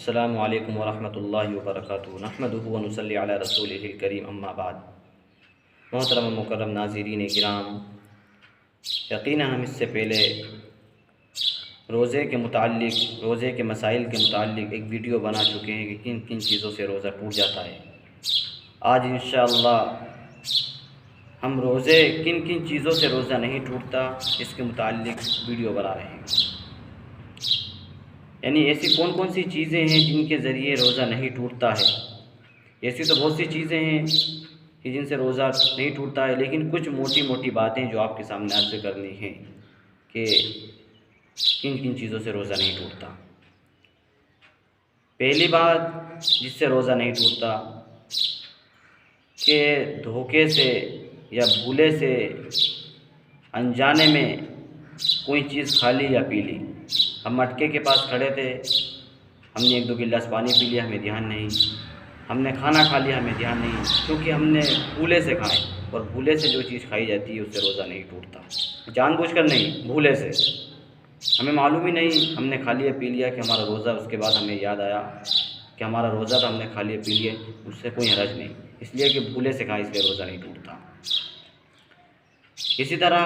السلام علیکم ورحمۃ اللہ وبرکاتہ۔ نحمدہ و نصلی علی رسولہ الکریم، اما بعد۔ محترم و مکرم ناظرین کرام، یقیناً ہم اس سے پہلے روزے کے مسائل کے متعلق ایک ویڈیو بنا چکے ہیں کہ کن کن چیزوں سے روزہ ٹوٹ جاتا ہے۔ آج انشاءاللہ ہم کن کن چیزوں سے روزہ نہیں ٹوٹتا اس کے متعلق ویڈیو بنا رہے ہیں۔ یعنی ایسی کون کون سی چیزیں ہیں جن کے ذریعے روزہ نہیں ٹوٹتا ہے۔ ایسی تو بہت سی چیزیں ہیں کہ جن سے روزہ نہیں ٹوٹتا ہے، لیکن کچھ موٹی موٹی باتیں جو آپ کے سامنے عرض کرنی ہیں کہ کن کن چیزوں سے روزہ نہیں ٹوٹتا۔ پہلی بات جس سے روزہ نہیں ٹوٹتا کہ دھوکے سے یا بھولے سے انجانے میں کوئی چیز کھا لی یا پی لی۔ ہم مٹکے کے پاس کھڑے تھے، ہم نے ایک دو گلاس پانی پی لیا، ہمیں دھیان نہیں۔ ہم نے کھانا کھا لیا، ہمیں دھیان نہیں، کیونکہ ہم نے بھولے سے کھائے، اور بھولے سے جو چیز کھائی جاتی ہے اس سے روزہ نہیں ٹوٹتا۔ جان بوجھ کر نہیں، بھولے سے، ہمیں معلوم ہی نہیں، ہم نے کھا لیا پی لیا کہ ہمارا روزہ، اس کے بعد ہمیں یاد آیا کہ ہمارا روزہ تھا، ہم نے کھا لیا پی لیا، اس سے کوئی حرج نہیں، اس لیے کہ بھولے سے کھائے اس لیے روزہ نہیں ٹوٹتا۔ اسی طرح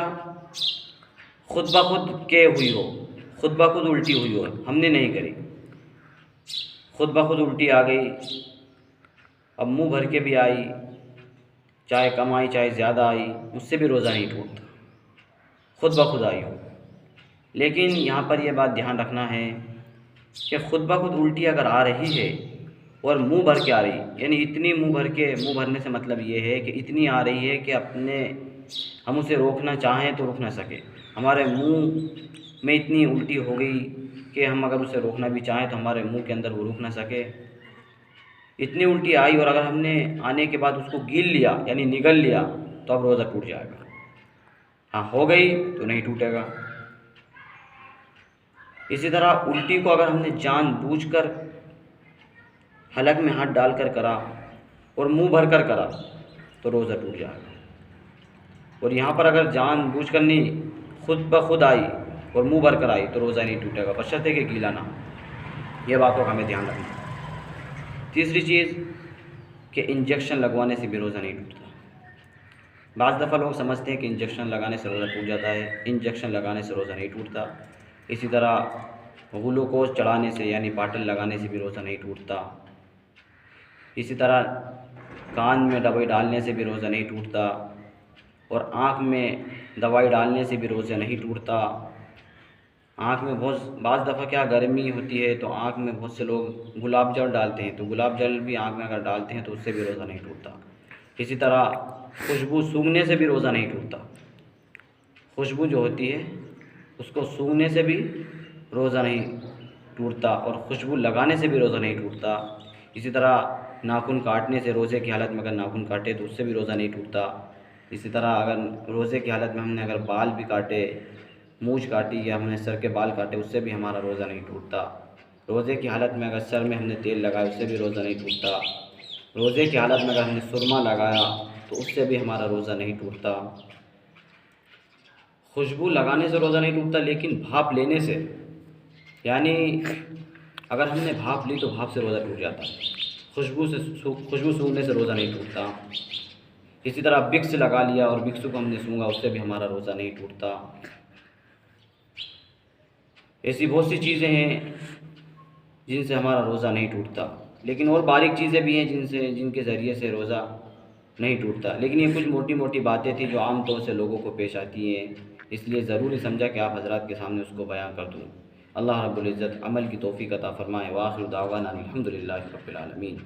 خود بخود خود بخود الٹی ہوئی ہو، ہم نے نہیں کری، خود بخود الٹی آ گئی، اب منہ بھر کے بھی آئی، چاہے کم آئی چاہے زیادہ آئی، اس سے بھی روزہ نہیں ٹوٹتا، خود بخود آئی ہو۔ لیکن یہاں پر یہ بات دھیان رکھنا ہے کہ خود بخود الٹی اگر آ رہی ہے اور منہ بھر کے آ رہی، یعنی اتنی منہ بھرنے سے مطلب یہ ہے کہ اتنی آ رہی ہے کہ ہم اسے روکنا چاہیں تو روک نہ سکے، ہمارے منہ میں اتنی الٹی ہو گئی کہ ہم اگر اسے روکنا بھی چاہیں تو ہمارے منہ کے اندر وہ روک نہ سکے، اتنی الٹی آئی، اور اگر ہم نے آنے کے بعد اس کو گیل لیا یعنی نگل لیا تو اب روزہ ٹوٹ جائے گا۔ ہاں ہو گئی تو نہیں ٹوٹے گا۔ اسی طرح الٹی کو اگر ہم نے جان بوجھ کر حلق میں ہاتھ ڈال کر کرا اور منہ بھر کر کرا تو روزہ ٹوٹ جائے گا، اور یہاں پر اگر جان بوجھ کر نہیں، خود بخود آئی اور منہ بھر کر آئی تو روزہ نہیں ٹوٹے گا، بشرطے کہ گیلا نہ ہو۔ یہ باتوں کا ہمیں دھیان رکھنا ہے۔ تیسری چیز کہ انجیکشن لگوانے سے بھی روزہ نہیں ٹوٹتا۔ بعض دفعہ لوگ سمجھتے ہیں کہ انجیکشن لگانے سے روزہ ٹوٹ جاتا ہے، انجیکشن لگانے سے روزہ نہیں ٹوٹتا۔ اسی طرح گلوکوز چڑھانے سے یعنی باٹل لگانے سے بھی روزہ نہیں ٹوٹتا۔ اسی طرح کان میں دوائی ڈالنے سے بھی روزہ نہیں ٹوٹتا، اور آنکھ میں دوائی ڈالنے سے بھی روزہ نہیں ٹوٹتا۔ آنکھ میں بعض دفعہ کیا گرمی ہوتی ہے تو آنکھ میں بہت سے لوگ گلاب جل ڈالتے ہیں، تو گلاب جل بھی آنکھ میں اگر ڈالتے ہیں تو اس سے بھی روزہ نہیں ٹوٹتا۔ اسی طرح خوشبو سونگھنے سے بھی روزہ نہیں ٹوٹتا۔ خوشبو جو ہوتی ہے اس کو سونگھنے سے بھی روزہ نہیں ٹوٹتا، اور خوشبو لگانے سے بھی روزہ نہیں ٹوٹتا۔ اسی طرح ناخن کاٹنے سے، روزے کی حالت میں اگر ناخن کاٹے تو اس سے بھی روزہ نہیں ٹوٹتا۔ اسی طرح اگر روزے کی حالت میں ہم نے اگر بال بھی کاٹے، مونچھ کاٹی یا ہم نے سر کے بال کاٹے، اس سے بھی ہمارا روزہ نہیں ٹوٹتا۔ روزے کی حالت میں اگر سر میں ہم نے تیل لگایا اس سے بھی روزہ نہیں ٹوٹتا۔ روزے کی حالت میں اگر ہم نے سرما لگایا تو اس سے بھی ہمارا روزہ نہیں ٹوٹتا۔ خوشبو لگانے سے روزہ نہیں ٹوٹتا، لیکن بھاپ لینے سے، یعنی اگر ہم نے بھاپ لی تو بھاپ سے روزہ ٹوٹ جاتا ہے۔ خوشبو سونگھنے سے روزہ نہیں ٹوٹتا۔ اسی طرح وکس لگا لیا اور وکس کو ہم نے سونگھا، اس سے بھی ہمارا روزہ نہیں ٹوٹتا۔ ایسی بہت سی چیزیں ہیں جن سے ہمارا روزہ نہیں ٹوٹتا، لیکن اور باریک چیزیں بھی ہیں جن کے ذریعے سے روزہ نہیں ٹوٹتا، لیکن یہ کچھ موٹی موٹی باتیں تھیں جو عام طور سے لوگوں کو پیش آتی ہیں، اس لیے ضروری سمجھا کہ آپ حضرات کے سامنے اس کو بیان کر دوں۔ اللہ رب العزت عمل کی توفیق عطا فرمائے۔ وآخر دعوانا الحمدللہ رب العالمین۔